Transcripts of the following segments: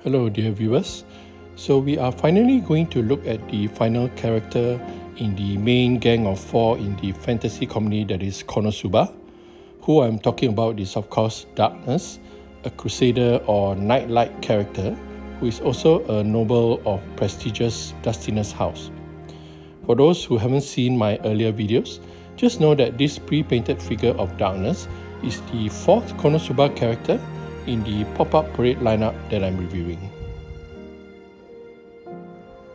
Hello dear viewers. So we are finally going to look at the final character in the main gang of 4 in the fantasy comedy that is KonoSuba. Who I'm talking about is of course Darkness, a Crusader or Nightlight character who is also a noble of prestigious Dustiness house. For those who haven't seen my earlier videos, just know that this pre-painted figure of Darkness is the 4th KonoSuba character in the pop-up parade lineup that I'm reviewing.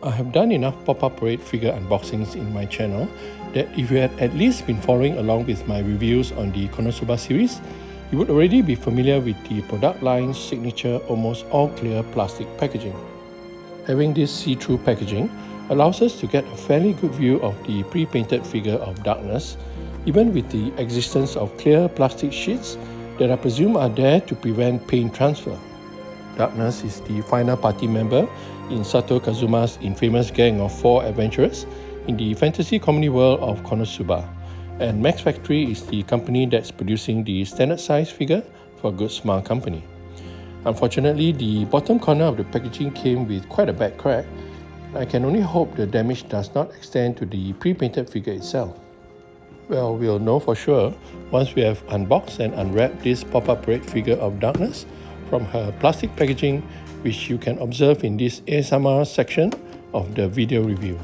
I have done enough pop-up parade figure unboxings in my channel that if you had at least been following along with my reviews on the KonoSuba series, you would already be familiar with the product line's signature almost all-clear plastic packaging. Having this see-through packaging allows us to get a fairly good view of the pre-painted figure of Darkness, even with the existence of clear plastic sheets that I presume are there to prevent paint transfer. Darkness is the final party member in Sato Kazuma's infamous gang of 4 adventurers in the fantasy comedy world of KonoSuba, and Max Factory is the company that's producing the standard size figure for Good Smile Company. Unfortunately, the bottom corner of the packaging came with quite a bad crack. I can only hope the damage does not extend to the pre-painted figure itself. Well, we'll know for sure once we have unboxed and unwrapped this pop-up parade figure of Darkness from her plastic packaging, which you can observe in this ASMR section of the video review.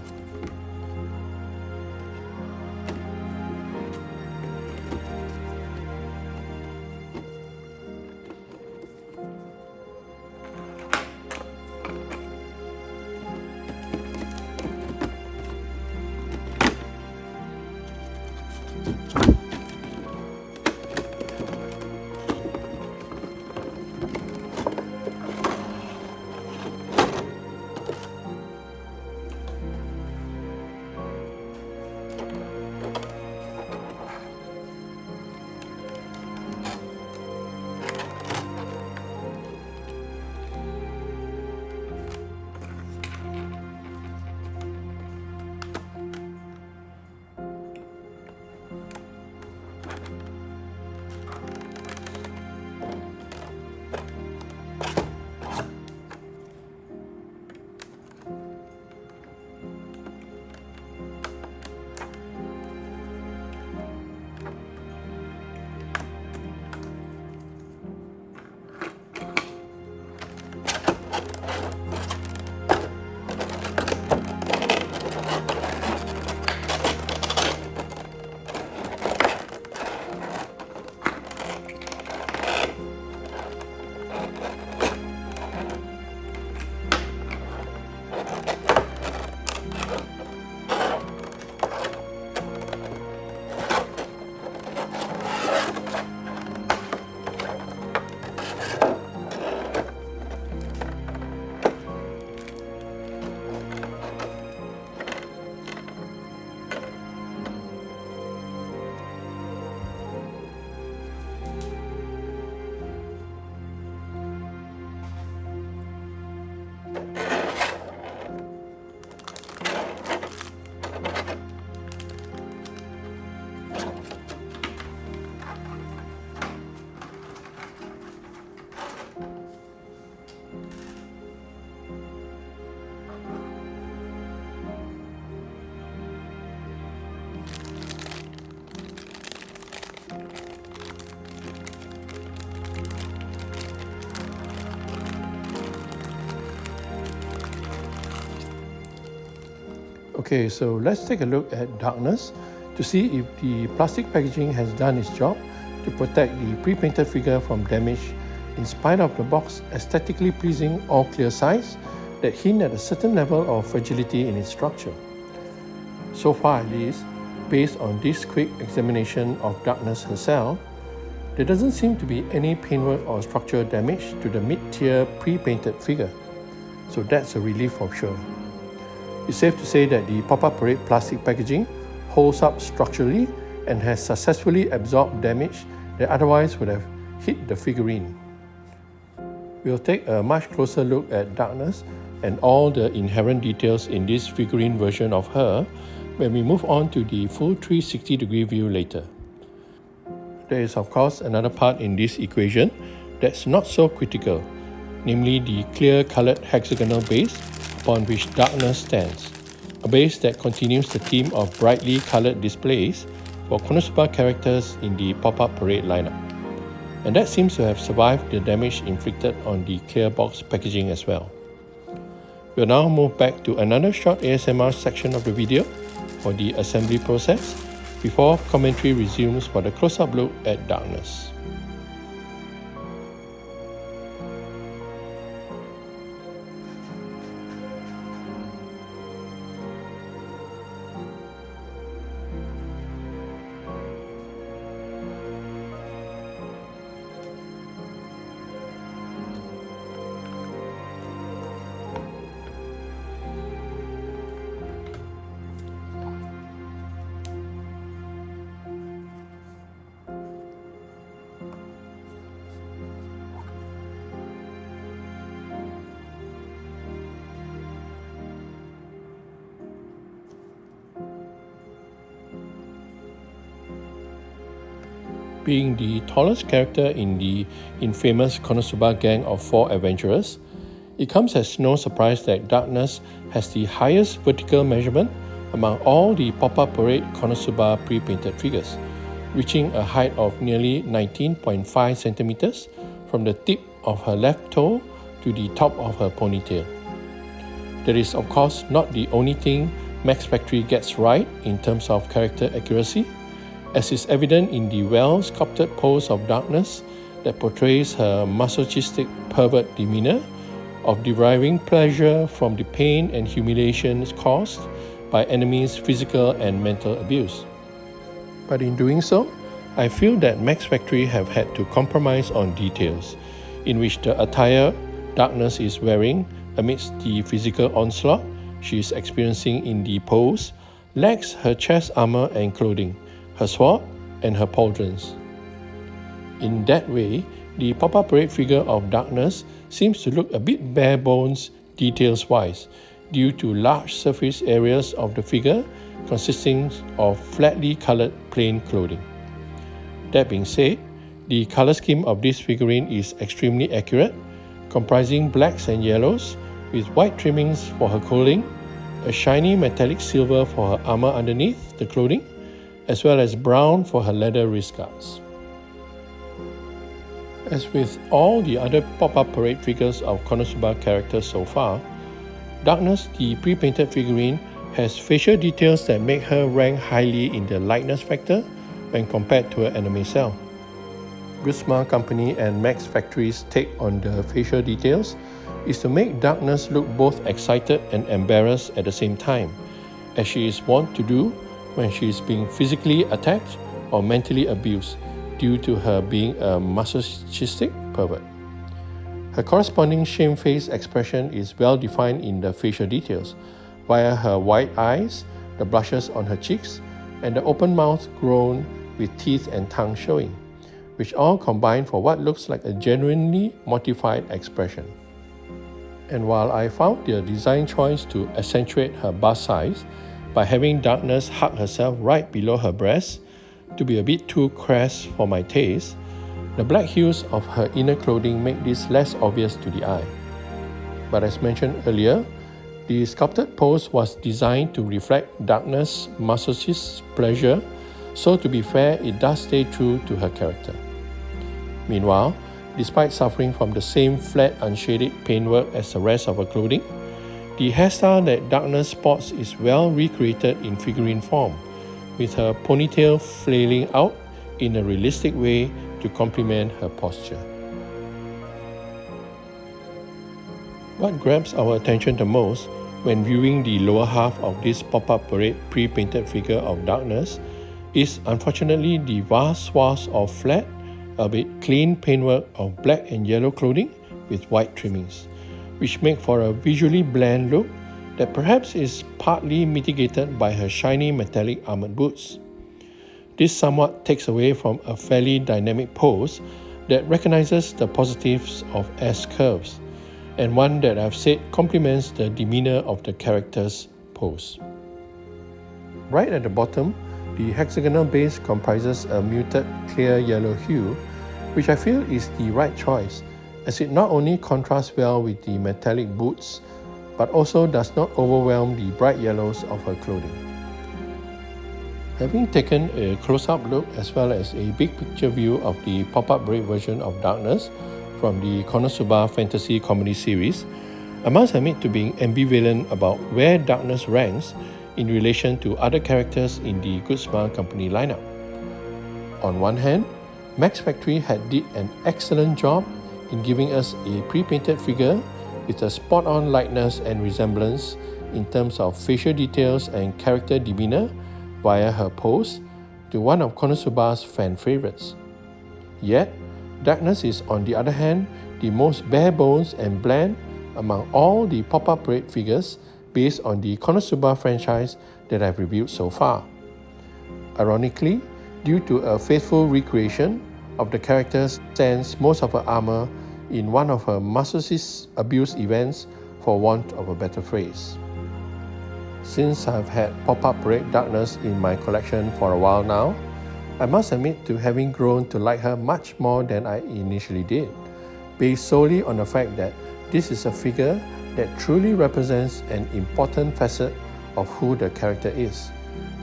Okay, so let's take a look at Darkness to see if the plastic packaging has done its job to protect the pre-painted figure from damage in spite of the box's aesthetically pleasing all-clear size that hint at a certain level of fragility in its structure. So far at least, based on this quick examination of Darkness herself, there doesn't seem to be any paintwork or structural damage to the mid-tier pre-painted figure, so that's a relief for sure. It's safe to say that the pop-up parade plastic packaging holds up structurally and has successfully absorbed damage that otherwise would have hit the figurine. We'll take a much closer look at Darkness and all the inherent details in this figurine version of her when we move on to the full 360-degree view later. There is of course another part in this equation that's not so critical, namely the clear coloured hexagonal base upon which darkness stands, a base that continues the theme of brightly coloured displays for KonoSuba characters in the pop-up parade lineup. And that seems to have survived the damage inflicted on the clear box packaging as well. We'll now move back to another short ASMR section of the video for the assembly process before commentary resumes for the close-up look at darkness. Being the tallest character in the infamous KonoSuba gang of 4 adventurers, it comes as no surprise that Darkness has the highest vertical measurement among all the pop-up parade KonoSuba pre-painted figures, reaching a height of nearly 19.5 centimeters from the tip of her left toe to the top of her ponytail. That is, of course, not the only thing Max Factory gets right in terms of character accuracy, as is evident in the well-sculpted pose of Darkness that portrays her masochistic pervert demeanor of deriving pleasure from the pain and humiliation caused by enemies' physical and mental abuse. But in doing so, I feel that Max Factory have had to compromise on details, in which the attire Darkness is wearing amidst the physical onslaught she is experiencing in the pose lacks her chest armor and clothing, her sword, and her pauldrons. In that way, the pop-up parade figure of Darkness seems to look a bit bare bones details-wise due to large surface areas of the figure consisting of flatly coloured plain clothing. That being said, the colour scheme of this figurine is extremely accurate, comprising blacks and yellows with white trimmings for her clothing, a shiny metallic silver for her armour underneath the clothing, as well as brown for her leather wrist guards. As with all the other pop-up parade figures of KonoSuba characters so far, Darkness, the pre-painted figurine, has facial details that make her rank highly in the likeness factor when compared to her anime self. Guzma Company and Max Factory's take on the facial details is to make Darkness look both excited and embarrassed at the same time, as she is wont to do when she is being physically attacked or mentally abused due to her being a masochistic pervert. Her corresponding shamefaced expression is well defined in the facial details via her wide eyes, the blushes on her cheeks, and the open mouth grown with teeth and tongue showing, which all combine for what looks like a genuinely mortified expression. And while I found the design choice to accentuate her bust size by having Darkness hug herself right below her breast to be a bit too crass for my taste, the black hues of her inner clothing make this less obvious to the eye. But as mentioned earlier, the sculpted pose was designed to reflect Darkness' masochist pleasure, so to be fair, it does stay true to her character. Meanwhile, despite suffering from the same flat unshaded paintwork as the rest of her clothing, the hairstyle that Darkness sports is well recreated in figurine form, with her ponytail flailing out in a realistic way to complement her posture. What grabs our attention the most when viewing the lower half of this pop-up parade pre-painted figure of Darkness is unfortunately the vast swaths of flat, albeit clean paintwork of black and yellow clothing with white trimmings, which make for a visually bland look that perhaps is partly mitigated by her shiny metallic armored boots. This somewhat takes away from a fairly dynamic pose that recognizes the positives of S curves, and one that I've said complements the demeanor of the character's pose. Right at the bottom, the hexagonal base comprises a muted clear yellow hue, which I feel is the right choice, as it not only contrasts well with the metallic boots, but also does not overwhelm the bright yellows of her clothing. Having taken a close-up look as well as a big picture view of the pop-up parade version of Darkness from the KonoSuba Fantasy Comedy series, I must admit to being ambivalent about where Darkness ranks in relation to other characters in the Good Smile Company lineup. On one hand, Max Factory had did an excellent job in giving us a pre-painted figure with a spot-on likeness and resemblance in terms of facial details and character demeanor via her pose to one of KonoSuba's fan favorites. Yet, Darkness is on the other hand the most bare bones and bland among all the pop-up parade figures based on the KonoSuba franchise that I've reviewed so far. Ironically, due to a faithful recreation of the character's sans most of her armor in one of her masochist abuse events, for want of a better phrase. Since I've had pop-up parade Darkness in my collection for a while now, I must admit to having grown to like her much more than I initially did, based solely on the fact that this is a figure that truly represents an important facet of who the character is,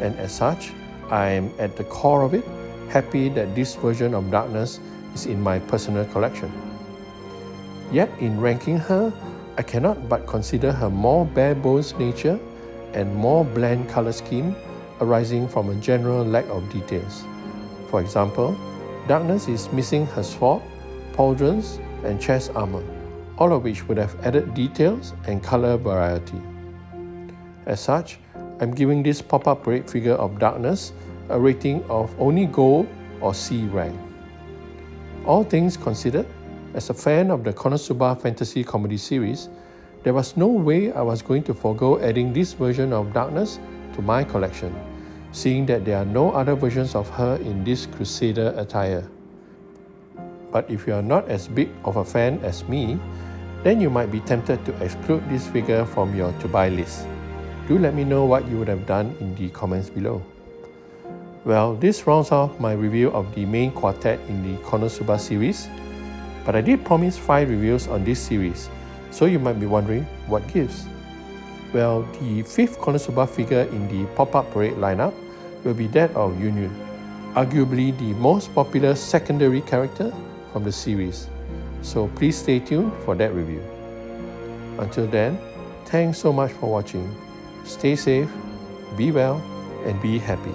and as such, I am at the core of it happy that this version of Darkness is in my personal collection. Yet in ranking her, I cannot but consider her more bare bones nature and more bland color scheme arising from a general lack of details. For example, Darkness is missing her sword, pauldrons, and chest armor, all of which would have added details and color variety. As such, I'm giving this pop-up parade figure of Darkness a rating of only Gold or C rank. All things considered, as a fan of the KonoSuba Fantasy Comedy series, there was no way I was going to forego adding this version of Darkness to my collection, seeing that there are no other versions of her in this Crusader attire. But if you are not as big of a fan as me, then you might be tempted to exclude this figure from your to-buy list. Do let me know what you would have done in the comments below. Well, this rounds off my review of the main quartet in the KonoSuba series, but I did promise 5 reviews on this series, so you might be wondering what gives. Well, the 5th KonoSuba figure in the pop-up parade lineup will be that of Yunyun, arguably the most popular secondary character from the series, so please stay tuned for that review. Until then, thanks so much for watching. Stay safe, be well, and be happy.